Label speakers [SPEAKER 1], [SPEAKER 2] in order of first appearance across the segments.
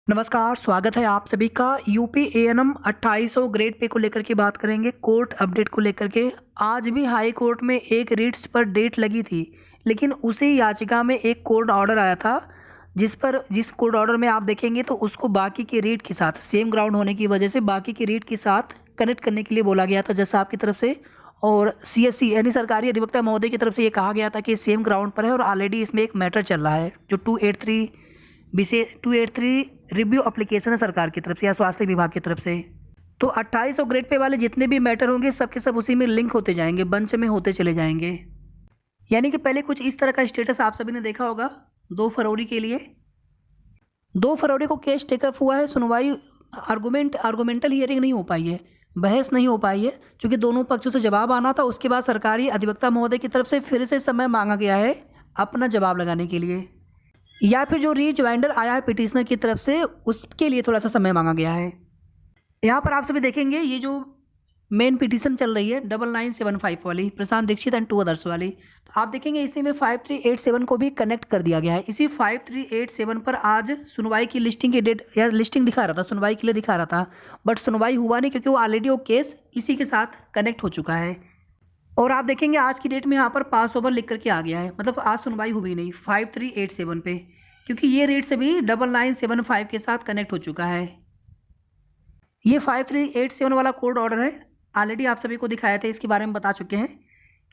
[SPEAKER 1] नमस्कार, स्वागत है आप सभी का। यूपी एएनएम 2800 ग्रेड पे को लेकर के बात करेंगे, कोर्ट अपडेट को लेकर के। आज भी हाई कोर्ट में एक रीट्स पर डेट लगी थी, लेकिन उसी याचिका में एक कोर्ट ऑर्डर आया था, जिस कोर्ट ऑर्डर में आप देखेंगे तो उसको बाकी की रीट के साथ, सेम ग्राउंड होने की वजह से बाकी की रीट के साथ कनेक्ट करने के लिए बोला गया था जज साहब की तरफ से। और सीएससी यानी सरकारी अधिवक्ता महोदय की तरफ से ये कहा गया था कि सेम ग्राउंड पर है और ऑलरेडी इसमें एक मैटर चल रहा है जो 283 रिव्यू एप्लीकेशन है सरकार की तरफ से या स्वास्थ्य विभाग की तरफ से। तो 2800 ग्रेड पे वाले जितने भी मैटर होंगे सब के सब उसी में लिंक होते जाएंगे, बंच में होते चले जाएंगे। यानी कि पहले कुछ इस तरह का स्टेटस आप सभी ने देखा होगा। 2 फरवरी के लिए 2 फरवरी को केस टेकअप हुआ है। सुनवाई आर्गूमेंटल हियरिंग नहीं हो पाई है, बहस नहीं हो पाई है, क्योंकि दोनों पक्षों से जवाब आना था। उसके बाद सरकारी अधिवक्ता महोदय की तरफ से फिर से समय मांगा गया है अपना जवाब लगाने के लिए, या फिर जो रीजॉइंडर आया है पिटिशनर की तरफ से उसके लिए थोड़ा सा समय मांगा गया है। यहाँ पर आप सभी देखेंगे ये जो मेन पिटीशन चल रही है 9975 वाली, प्रशांत दीक्षित एंड 2 अदर्स वाली, तो आप देखेंगे इसी में 5387 को भी कनेक्ट कर दिया गया है। इसी 5387 पर आज सुनवाई की लिस्टिंग की डेट या लिस्टिंग दिखा रहा था, सुनवाई के लिए दिखा रहा था, बट सुनवाई हुआ नहीं क्योंकि वो ऑलरेडी वो केस इसी के साथ कनेक्ट हो चुका है। और आप देखेंगे आज की डेट में यहाँ पर पास ओवर लिख करके आ गया है, मतलब आज सुनवाई हुई नहीं 5387 पे, क्योंकि ये रेट से भी 9975 के साथ कनेक्ट हो चुका है। ये 5387 वाला कोर्ट ऑर्डर है, ऑलरेडी आप सभी को दिखाया था, इसके बारे में बता चुके हैं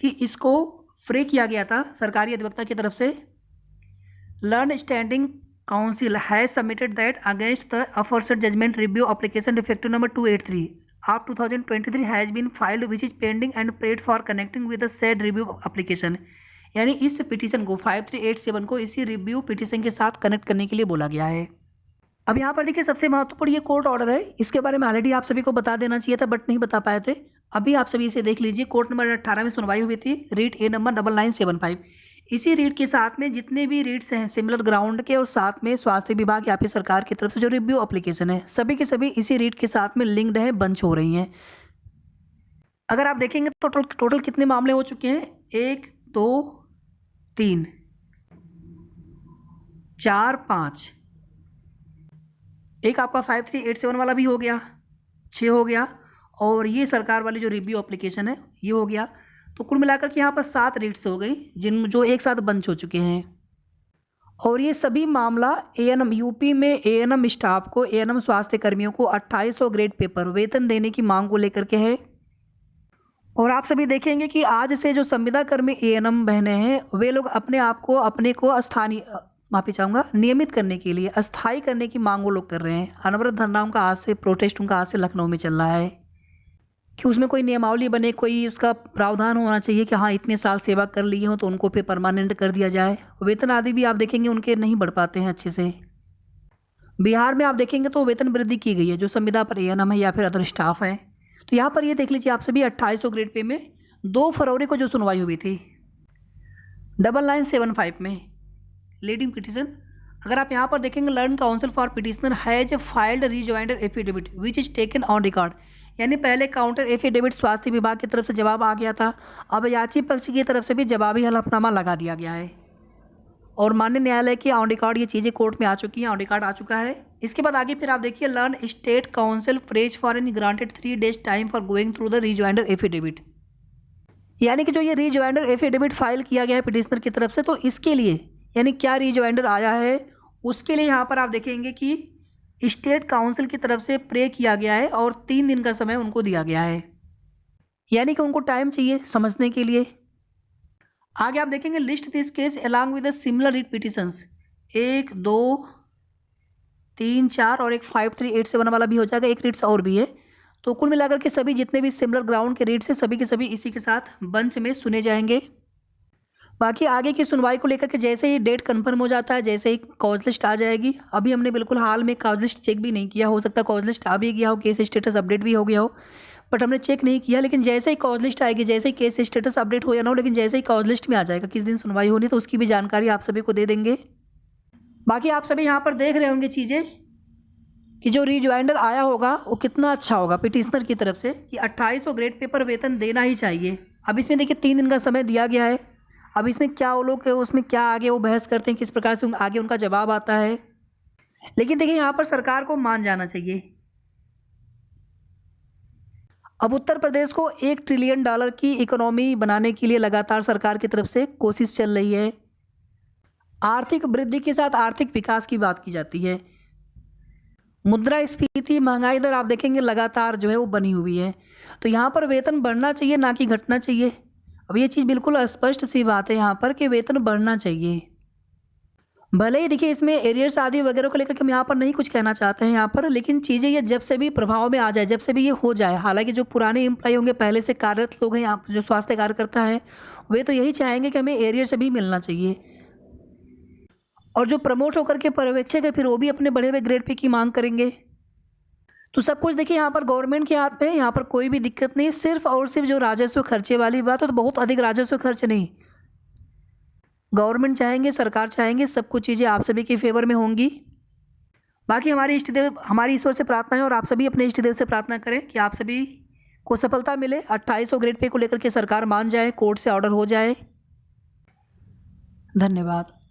[SPEAKER 1] कि इसको फ्रे किया गया था सरकारी अधिवक्ता की तरफ से। Learned standing counsel has submitted that against the aforesaid judgment review application defective number 283 of 2023 has been filed which is pending and paid for connecting with the said review application। यानी इस पिटीशन को 5387 को इसी review petition के साथ connect करने के लिए बोला गया है। अब यहाँ पर देखिए सबसे महत्वपूर्ण ये कोर्ट ऑर्डर है, इसके बारे में ऑलरेडी आप सभी को बता देना चाहिए था बट नहीं बता पाए थे। अभी आप सभी इसे देख लीजिए। कोर्ट नंबर 18 में सुनवाई हुई थी, रीट ए नंबर 9975। इसी रीट के साथ में जितने भी रीट्स हैं सिमिलर ग्राउंड के और साथ में स्वास्थ्य विभाग या फिर सरकार की तरफ से जो रिव्यू एप्लीकेशन है सभी के सभी इसी रीट के साथ में लिंक्ड है, बंच हो रही हैं। अगर आप देखेंगे तो टोटल कितने मामले हो चुके हैं, 1 2 3 4 5, एक आपका 5387 वाला भी हो गया, 6 हो गया, और ये सरकार वाली जो रिव्यू एप्लीकेशन है ये हो गया। तो कुल मिलाकर के यहाँ पर 7 रीट्स हो गई जो एक साथ बंच हो चुके हैं। और ये सभी मामला एएनएम यूपी में एएनएम स्टाफ को, एएनएम स्वास्थ्य कर्मियों को 2800 ग्रेड पेपर वेतन देने की मांग को लेकर के है। और आप सभी देखेंगे कि आज से जो संविदा कर्मी एएनएम बहनें हैं वे लोग अपने को माफी चाहूँगा नियमित करने के लिए, अस्थायी करने की मांग वो लोग कर रहे हैं। अनवरत धरना उनका आज से, प्रोटेस्ट उनका आज से लखनऊ में चल रहा है कि उसमें कोई नियमावली बने, कोई उसका प्रावधान होना चाहिए कि हाँ इतने साल सेवा कर लिए हो तो उनको फिर परमानेंट कर दिया जाए। वेतन आदि भी आप देखेंगे उनके नहीं बढ़ पाते हैं अच्छे से। बिहार में आप देखेंगे तो वेतन वृद्धि की गई है जो संविदा पर एएनएम है या फिर अदर स्टाफ है। तो यहाँ पर ये देख लीजिए आप सभी 2800 ग्रेड पे में 2 फरवरी को जो सुनवाई हुई थी 9975 में लीडिंग पिटीशन। अगर आप यहाँ पर देखेंगे learned counsel for petitioner has filed rejoinder affidavit which is taken on record. यानी पहले काउंटर एफिडेविट स्वास्थ्य विभाग की तरफ से जवाब आ गया था, अब याची पक्ष की तरफ से भी जवाबी हलफनामा लगा दिया गया है और माननीय न्यायालय की ऑन रिकॉर्ड ये चीज़ें कोर्ट में आ चुकी हैं, ऑन रिकॉर्ड आ चुका है। इसके बाद आगे फिर आप देखिए learned state counsel prays for and granted 3 days time for going through the rejoinder affidavit. यानी कि जो ये रीजॉइंडर एफिडेविट फाइल किया गया है पिटिशनर की तरफ से, तो इसके लिए यानी क्या रीजॉइंडर आया है उसके लिए यहाँ पर आप देखेंगे कि स्टेट काउंसिल की तरफ से प्रे किया गया है और 3 दिन का समय उनको दिया गया है, यानी कि उनको टाइम चाहिए समझने के लिए। आगे आप देखेंगे list this case along with the similar writ petitions 1 2 3 4 और एक 5387 वाला भी हो जाएगा, एक रीट्स और भी है। तो कुल मिलाकर के सभी जितने भी सिमिलर ग्राउंड के रीट्स हैं सभी के सभी इसी के साथ बंच में सुने जाएंगे। बाकी आगे की सुनवाई को लेकर के जैसे ही डेट कंफर्म हो जाता है, जैसे ही कॉज लिस्ट आ जाएगी, अभी हमने बिल्कुल हाल में कॉज लिस्ट चेक भी नहीं किया, हो सकता है कॉज लिस्ट आ भी गया हो, केस स्टेटस अपडेट भी हो गया हो, बट हमने चेक नहीं किया। लेकिन जैसे ही कॉज लिस्ट आएगी, जैसे ही केस स्टेटस अपडेट हो या ना हो, लेकिन जैसे ही कॉज लिस्ट में आ जाएगा किस दिन सुनवाई होनी, तो उसकी भी जानकारी आप सभी को दे देंगे। बाकी आप सभी यहाँ पर देख रहे होंगे चीज़ें कि जो रीजॉइंडर आया होगा वो कितना अच्छा होगा पिटिशनर की तरफ से कि 2800 ग्रेड पेपर वेतन देना ही चाहिए। अब इसमें देखिए 3 दिन का समय दिया गया है। अब इसमें क्या वो लोग उसमें क्या आगे वो बहस करते हैं, किस प्रकार से आगे उनका जवाब आता है, लेकिन देखिए यहाँ पर सरकार को मान जाना चाहिए। अब उत्तर प्रदेश को $1 ट्रिलियन की इकोनॉमी बनाने के लिए लगातार सरकार की तरफ से कोशिश चल रही है। आर्थिक वृद्धि के साथ आर्थिक विकास की बात की जाती है। मुद्रास्फीति, महंगाई दर आप देखेंगे लगातार जो है वो बनी हुई है। तो यहाँ पर वेतन बढ़ना चाहिए, ना कि घटना चाहिए। अब ये चीज़ बिल्कुल स्पष्ट सी बात है यहाँ पर कि वेतन बढ़ना चाहिए। भले ही देखिए इसमें एरियर्स आदि वगैरह को लेकर के हम यहाँ पर नहीं कुछ कहना चाहते हैं यहाँ पर, लेकिन चीज़ें ये जब से भी प्रभाव में आ जाए, जब से भी ये हो जाए, हालांकि जो पुराने एम्प्लॉय होंगे, पहले से कार्यरत लोग हैं यहाँ जो स्वास्थ्य कार्यकर्ता हैं, वे तो यही चाहेंगे कि हमें एरियर से भी मिलना चाहिए। और जो प्रमोट होकर के पर्यवेक्षक है फिर वो भी अपने बढ़े हुए ग्रेड पे की मांग करेंगे। तो सब कुछ देखिए यहाँ पर गवर्नमेंट के हाथ में है, यहाँ पर कोई भी दिक्कत नहीं। सिर्फ और सिर्फ जो राजस्व खर्चे वाली बात है, तो बहुत अधिक राजस्व खर्च नहीं। गवर्नमेंट चाहेंगे, सरकार चाहेंगे, सब कुछ चीज़ें आप सभी के फेवर में होंगी। बाकी हमारे इष्ट देव, हमारी ईश्वर से प्रार्थना है और आप सभी अपने इष्ट देव से प्रार्थना करें कि आप सभी को सफलता मिले, 2800 ग्रेड पे को लेकर के सरकार मान जाए, कोर्ट से ऑर्डर हो जाए। धन्यवाद।